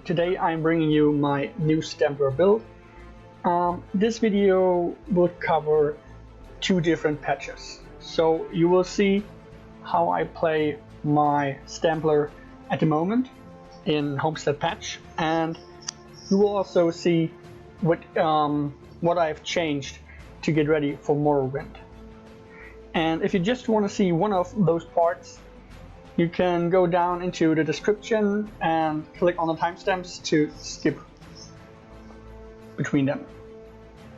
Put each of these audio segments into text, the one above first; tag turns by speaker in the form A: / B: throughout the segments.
A: Today I'm bringing you my new Stamplar build. This video will cover two different patches. So you will see how I play my Stamplar at the moment in Homestead patch, and you will also see what I've changed to get ready for Morrowind. And if you just want to see one of those parts, you can go down into the description and click on the timestamps to skip between them.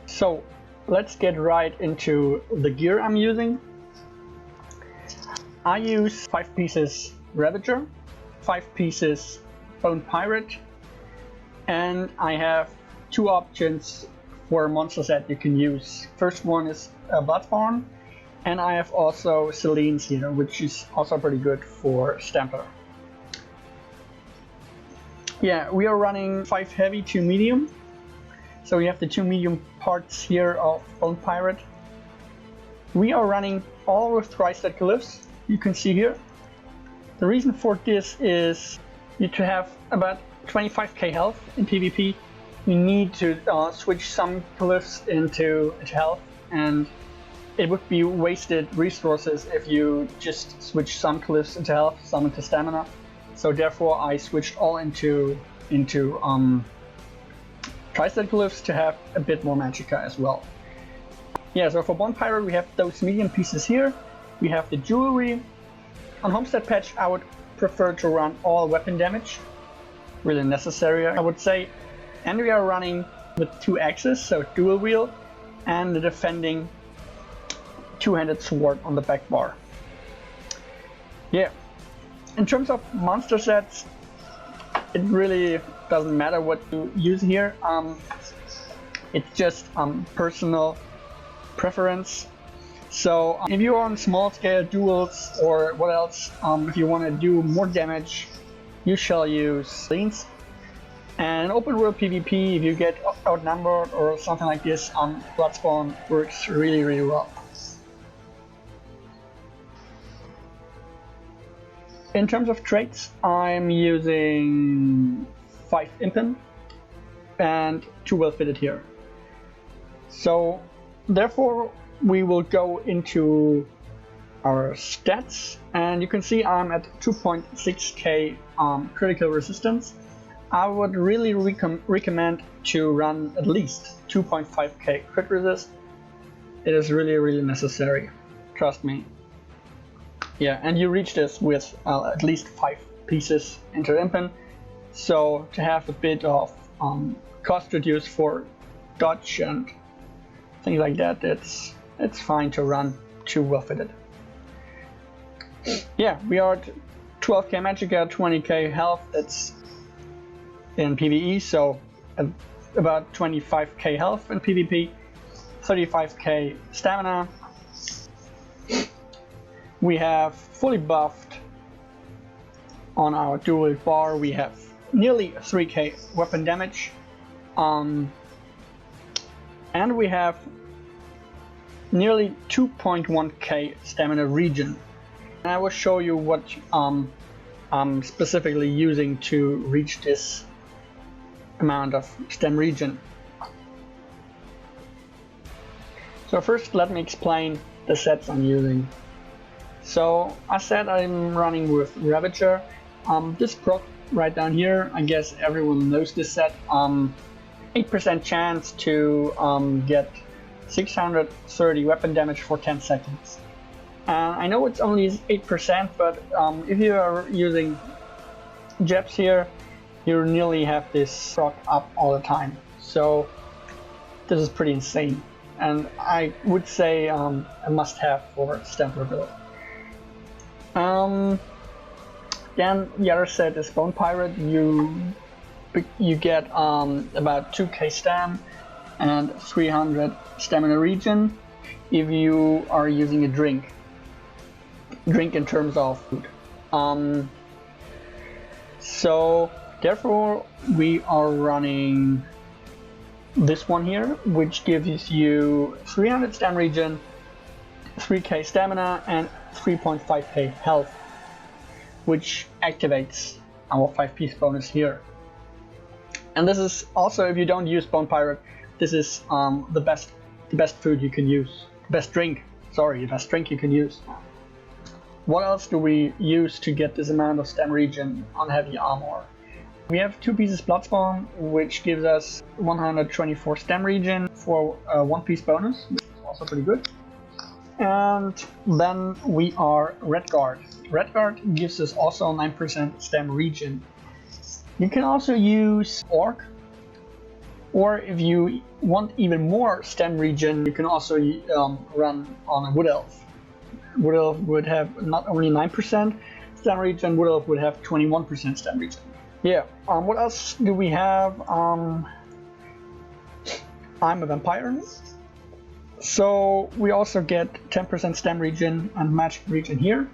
A: So let's get right into the gear I'm using. I use 5 pieces Ravager, 5 pieces Bone Pirate, and I have 2 options for a monster set you can use. First one is Bloodspawn, and I have also Selene's here, which is also pretty good for Stamplar. Yeah, we are running 5 heavy, 2 medium. So we have the 2 medium parts here of Bone Pirate. We are running all with tri-stat glyphs, you can see here. The reason for this is to have about 25k health in PvP. You need to switch some glyphs into health, and it would be wasted resources if you just switch some glyphs into health, some into stamina. So therefore I switched all into tri-stat glyphs to have a bit more magicka as well. Yeah, so for Bone Pirate we have those medium pieces here. We have the jewelry. On Homestead patch I would prefer to run all weapon damage. Really necessary, I would say. And we are running with 2 axes, so dual wield, and the defending 2-handed sword on the back bar. Yeah, in terms of monster sets, it really doesn't matter what you use here. It's just personal preference. So if you're on small scale duels or what else, if you want to do more damage, you shall use Selene's. And open world PvP, if you get outnumbered or something like this, Bloodspawn works really well. In terms of traits, I'm using 5 Impen and 2 well fitted here. So therefore we will go into our stats, and you can see I'm at 2.6k critical resistance. I would really recommend to run at least 2.5k crit resist. It is really necessary, trust me. Yeah, and you reach this with at least 5 pieces into Impen. So to have a bit of cost reduced for dodge and things like that, it's fine to run 2 well fitted. Yeah, we are at 12k magicka, 20k health. That's in PvE, so about 25k health in PvP, 35k stamina. We have fully buffed on our dual bar. We have nearly 3k weapon damage, and we have nearly 2.1k stamina regen. And I will show you what I'm specifically using to reach this amount of stam regen. So first let me explain the sets I'm using. So I said I'm running with Ravager. This proc right down here, I guess everyone knows this set. 8% chance to get 630 weapon damage for 10 seconds. I know it's only 8%, but if you are using Jabs here, you nearly have this proc up all the time. So this is pretty insane, and I would say a must-have for Stamplar build. Then the other set is Bone Pirate. You get about 2k stam and 300 stamina regen if you are using a drink in terms of food. So therefore we are running this one here, which gives you 300 stam regen, 3k stamina and 3.5k health, which activates our 5-piece bonus here. And this is also, if you don't use Bone Pirate, this is the best food you can use. The best drink you can use. What else do we use to get this amount of stem regen on heavy armor? We have 2 pieces Bloodspawn, which gives us 124 stem regen for a 1 piece bonus, which is also pretty good. And then we are Redguard. Redguard gives us also 9% stem regen. You can also use Orc, or if you want even more stem regen, you can also run on a Wood Elf. Wood Elf would have not only 9% stem regen, Wood Elf would have 21% stem regen. Yeah, what else do we have? I'm a vampire, so we also get 10% stem regen and magic regen here.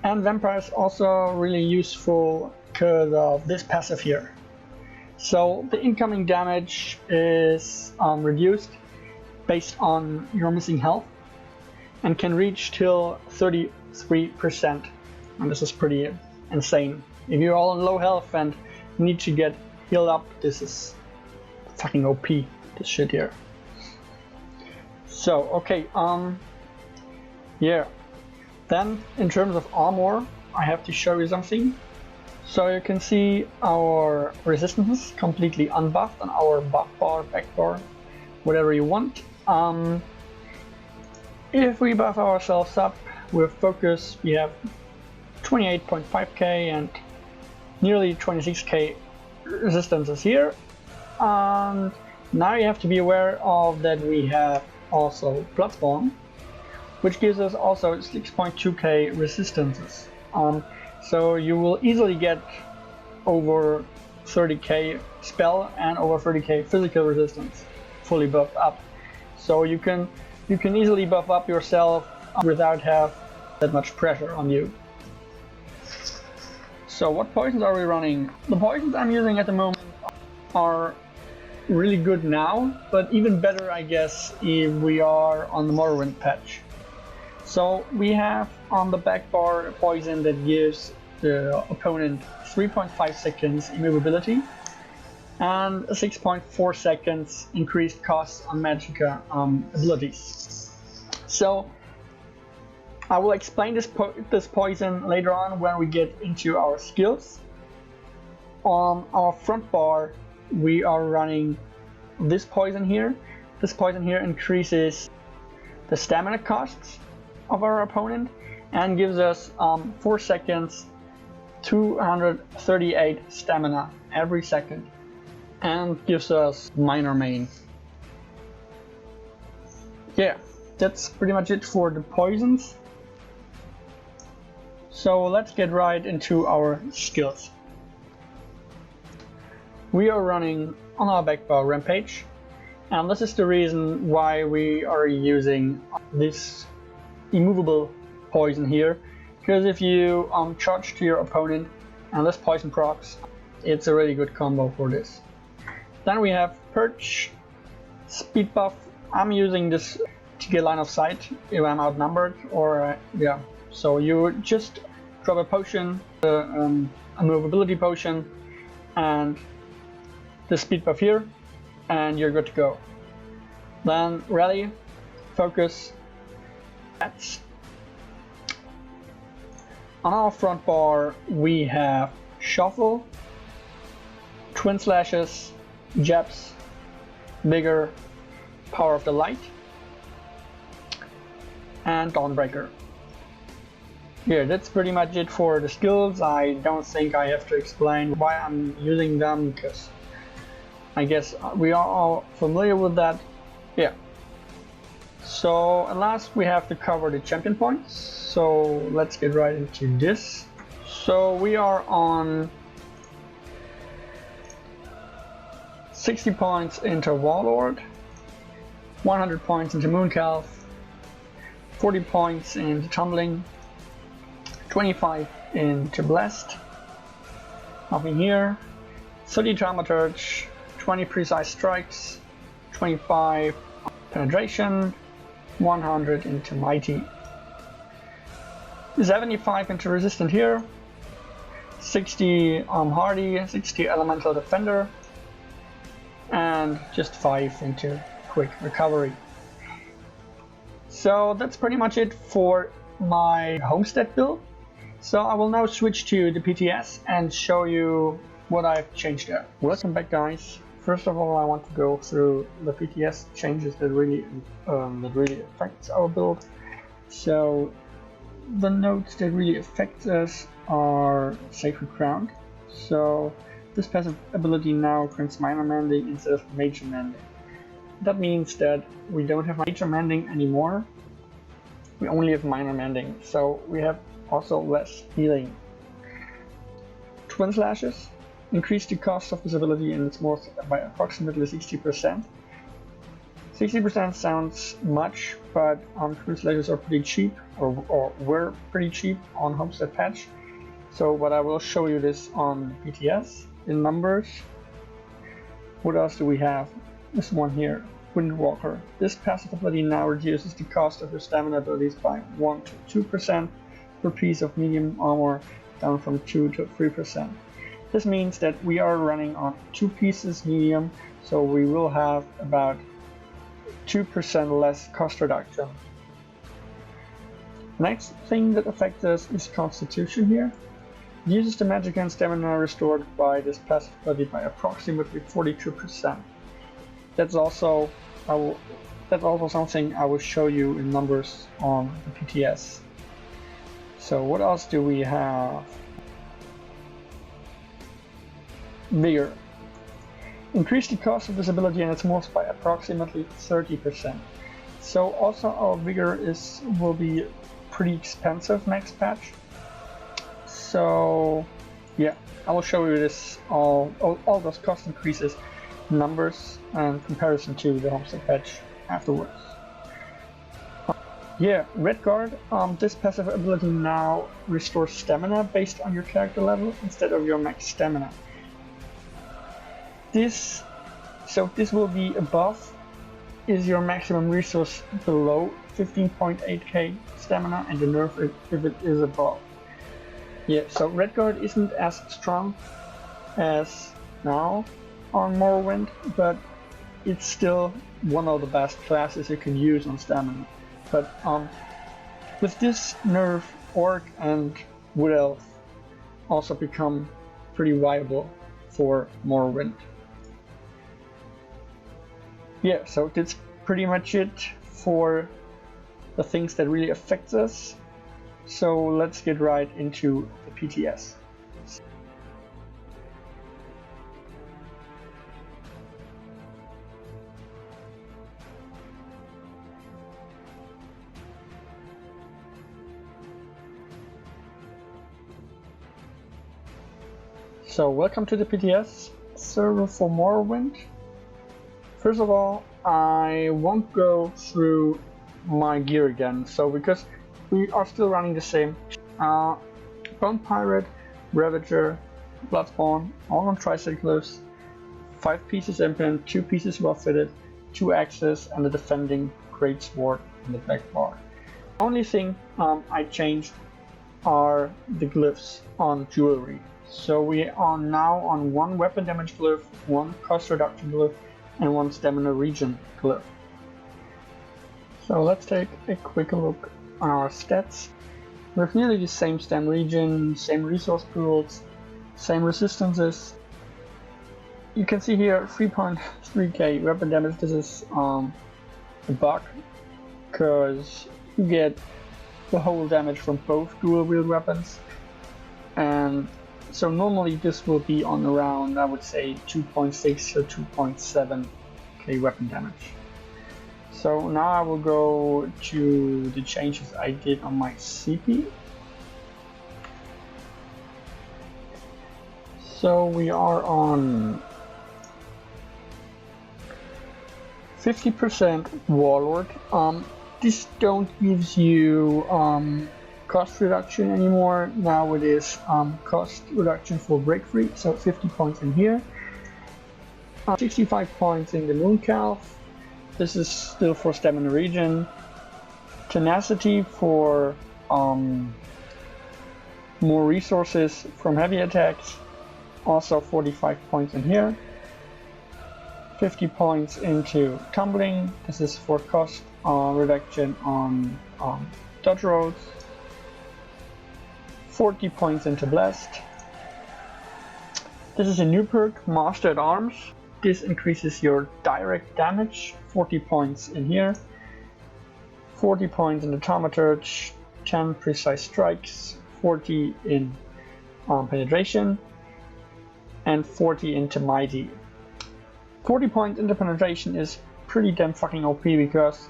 A: And vampires also really useful because of this passive here. So the incoming damage is reduced based on your missing health and can reach till 33%. And this is pretty insane. If you're all on low health and need to get healed up, this is fucking OP, this shit here. So, okay, yeah. Then, in terms of armor, I have to show you something. So you can see our resistances completely unbuffed on our buff bar, back bar, whatever you want. If we buff ourselves up with focus, we have 28.5k and nearly 26k resistances here. And now you have to be aware of that we have also Bloodspawn, which gives us also 6.2k resistances. So you will easily get over 30k spell and over 30k physical resistance fully buffed up. So you can easily buff up yourself without have that much pressure on you. So what poisons are we running? The poisons I'm using at the moment are really good now, but even better I guess if we are on the Morrowind patch. So we have on the back bar a poison that gives the opponent 3.5 seconds immovability and 6.4 seconds increased cost on Magicka abilities. So I will explain this poison later on when we get into our skills. On our front bar we are running this poison here. This poison here increases the stamina costs of our opponent and gives us 4 seconds 238 stamina every second and gives us minor main. Yeah, that's pretty much it for the poisons. So let's get right into our skills. We are running on our back bar Rampage, and this is the reason why we are using this immovable poison here, because if you charge to your opponent and this poison procs, it's a really good combo for this. Then we have Purge, speed buff. I'm using this to get line of sight if I'm outnumbered, or yeah. So you just drop a potion, a movability potion, and the speed buff here, and you're good to go. Then Rally, Focus, Bats. On our front bar we have Shuffle, Twin Slashes, Jabs, Bigger, Power of the Light, and Dawnbreaker. Yeah, that's pretty much it for the skills. I don't think I have to explain why I'm using them, because I guess we are all familiar with that. Yeah. So at last we have to cover the champion points. So let's get right into this. So we are on 60 points into Warlord, 100 points into Mooncalf, 40 points into Tumbling, 25 into Blessed, nothing here, 30 Thaumaturge, 20 Precise Strikes, 25 Penetration, 100 into Mighty, 75 into Resistant here, 60 Hardy, 60 Elemental Defender, and just 5 into quick recovery. So that's pretty much it for my Homestead build. So I will now switch to the PTS and show you what I've changed there. Welcome back, guys. First of all, I want to go through the PTS changes that really affects our build. So the nodes that really affect us are Sacred Ground. So this passive ability now grants minor mending instead of major mending. That means that we don't have major mending anymore. We only have minor mending, so we have also less healing. Twin Slashes increase the cost of this ability and its worth by approximately 60%. 60% sounds much, but Twin Slashes are pretty cheap, or were pretty cheap on Homestead patch. So, but I will show you this on PTS in numbers. What else do we have? This one here, Windwalker. This passive ability now reduces the cost of your stamina abilities by 1 to 2% per piece of medium armor, down from 2 to 3%. This means that we are running on 2 pieces medium, so we will have about 2% less cost reduction. Next thing that affects us is Constitution here. It uses the magic and stamina restored by this passive ability by approximately 42%. That's also something I will show you in numbers on the PTS. So what else do we have? Vigor. Increase the cost of this ability and its morphs by approximately 30%. So also our Vigor will be pretty expensive next patch. So yeah, I will show you this all those cost increases, numbers, and comparison to the Homestead patch afterwards. Yeah, Redguard. This passive ability now restores stamina based on your character level instead of your max stamina. This will be above is your maximum resource below 15.8k stamina, and the nerf if it is above. Yeah, so Redguard isn't as strong as now on Morrowind, but it's still one of the best classes you can use on stamina. But with this nerf, Orc and Wood Elf also become pretty viable for Morrowind. Yeah, so that's pretty much it for the things that really affect us. So let's get right into the PTS. So welcome to the PTS server for Morrowind. First of all, I won't go through my gear again, so because we are still running the same. Bone Pirate, Ravager, Bloodspawn, all on Tri-Set Glyphs, 5 pieces imprint, 2 pieces well fitted, 2 axes, and a defending great sword in the back bar. The only thing I changed are the glyphs on jewelry. So we are now on 1 weapon damage glyph, 1 cost reduction glyph, and 1 stamina regen glyph. So let's take a quick look on our stats. We have nearly the same stam regen, same resource pools, same resistances. You can see here 3.3k weapon damage. This is a bug, because you get the whole damage from both dual wield weapons, and so normally this will be on around, I would say, 2.6 or 2.7k weapon damage. So now I will go to the changes I did on my CP. So we are on 50% Warlord. This don't gives you cost reduction anymore. Now it is cost reduction for break free, so 50 points in here. 65 points in the Moon Calf. This is still for stamina regen. Tenacity for more resources from heavy attacks. Also 45 points in here. 50 points into tumbling. This is for cost reduction on dodge rolls. 40 points into blast. This is a new perk, Master at Arms. This increases your direct damage, 40 points in here. 40 points in the Thaumaturge, 10 precise strikes, 40 in penetration, and 40 into mighty. 40 points into penetration is pretty damn fucking OP because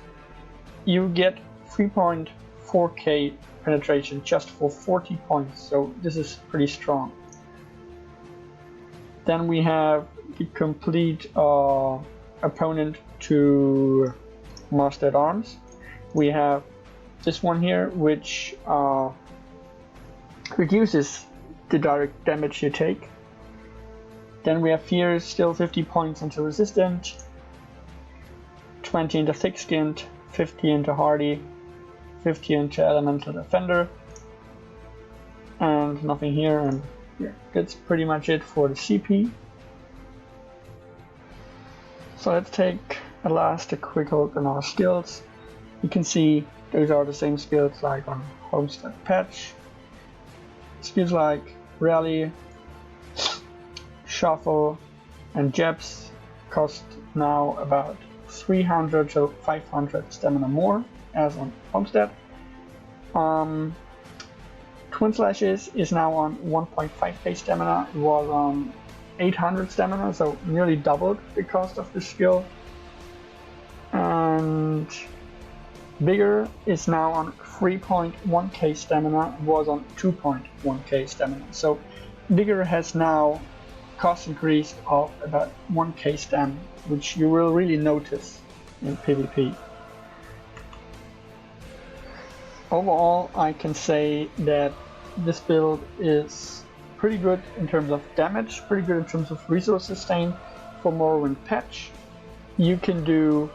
A: you get 3.4k penetration just for 40 points, so this is pretty strong. Then we have the complete opponent to Master at Arms. We have this one here, which reduces the direct damage you take. Then we have here still 50 points into resistant, 20 into thick-skinned, 50 into hardy, 50 into elemental defender, and nothing here. And yeah, that's pretty much it for the CP. So let's take a quick look on our skills. You can see those are the same skills like on Homestead patch. Skills like Rally, Shuffle, and Jabs cost now about 300 to 500 stamina more as on Homestead. Twin Slashes is now on 1.5k stamina. It was on 800 stamina, so nearly doubled the cost of this skill. And Bigger is now on 3.1k stamina, was on 2.1k stamina. So Bigger has now cost increased of about 1k stam, which you will really notice in PvP. Overall, I can say that this build is pretty good in terms of damage, pretty good in terms of resource sustain for Morrowind patch. You can do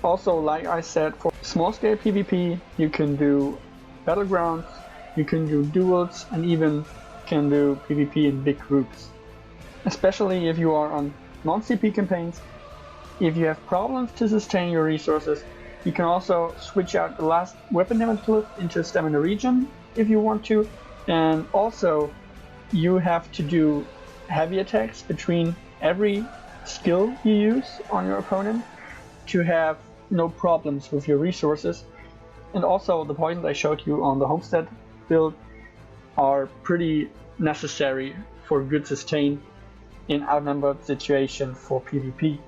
A: also, like I said, for small scale PvP, you can do battlegrounds, you can do duels, and even can do PvP in big groups. Especially if you are on non-CP campaigns, if you have problems to sustain your resources, you can also switch out the last weapon damage flip into stamina regen if you want to, and also you have to do heavy attacks between every skill you use on your opponent to have no problems with your resources. And also the poisons I showed you on the Homestead build are pretty necessary for good sustain in outnumbered situation for PvP.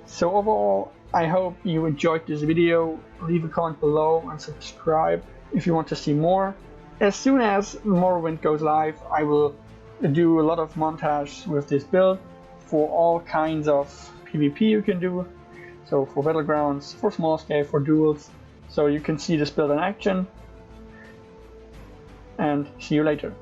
A: So overall, I hope you enjoyed this video. Leave a comment below and subscribe if you want to see more. As soon as Morrowind goes live, I will do a lot of montage with this build for all kinds of PvP you can do. So for battlegrounds, for small scale, for duels. So you can see this build in action. And see you later.